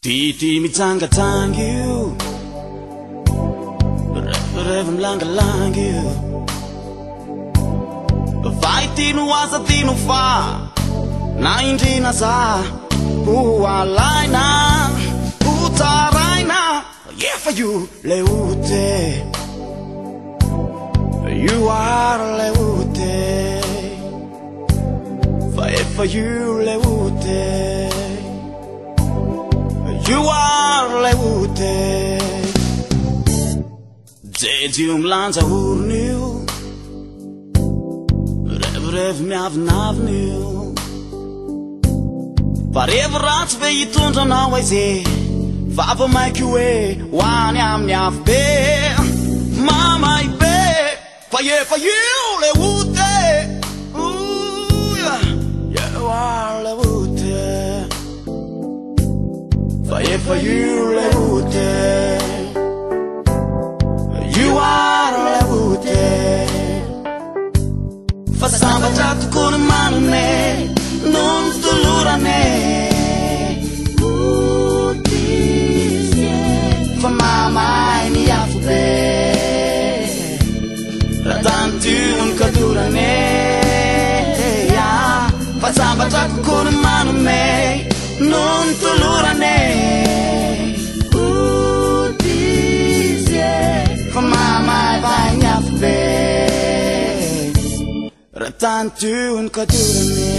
Titi mitsangatsangy io, revo milangalangy io. Vai tino aza tino fa, na indrina za ho alaina, ho tsaraina. Efa io le ute, io ary le ute, fa efa io le ute, you are le ute. Jeju milanja orona io, revorevy miavinavina io. Fa revo ratsy ve hitondra anao aize, vava maiky hoe hoany amin'ny Afo Be. Mamay be, fa efa io le ute, you are le ute, fa efa io le ute, you are le ute. Fa sambatra tokony manome, non dolorane. Fa mamay ny Afo Be, raha tany tony ka dorane. Fa sambatra tokony manome, non dolorane. Fa mamay vai ny Afo Be, raha tany tony ka dorane.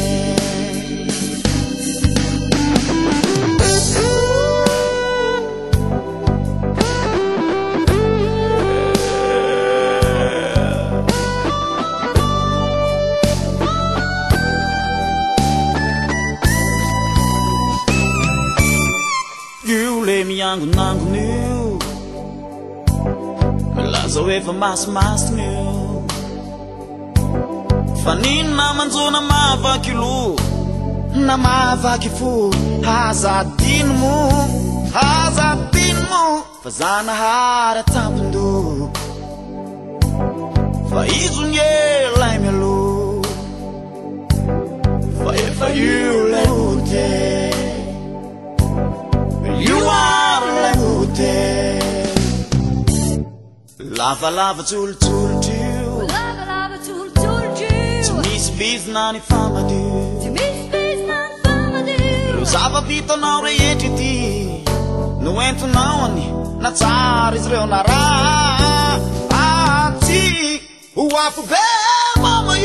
Io le miangonangona io, milaza hoe efa masimasina io. Fa ninona manjona mahavaky lo, na mahavaky fo. Aza adino mo, aza adino mo, fa zanahary atambon-do. Fa izo ny elay mialo, fa efa io le ute, you are le ute. Lavalava tsolotsolotry io, tsy misy bizina ny famadio. Ro zava-bitanao rehetra ity, no entonao any na tsara izy reo na ratsy. Ho Afo Be mama i,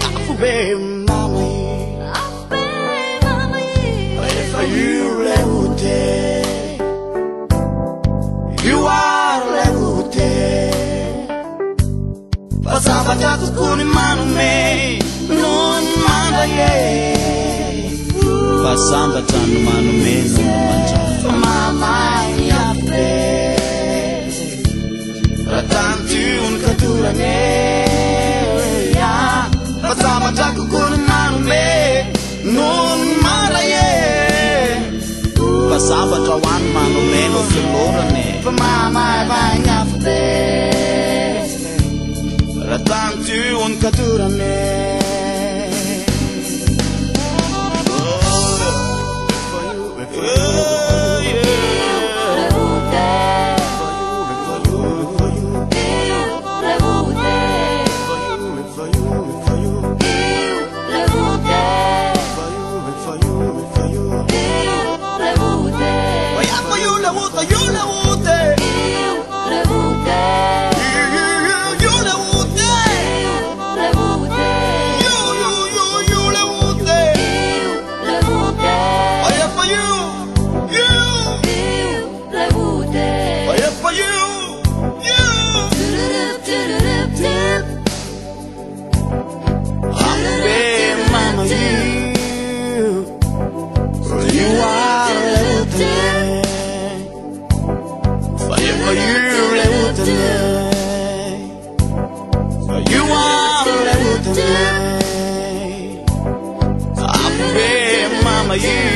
Afo Be mama i, efa io le ute, you are le ute. Fa zavatra tokony manome, non mandraye. Fa sambatra no manome, non mandray. Fa mamay ny Afo Be, raha tany tony ka dorane. Fa zavatra tokony manome, non mandraye. Fa sambatra hoany manome, non filorane. Fa mamay vai ny Afo Be, raha tany tony ka dorane. You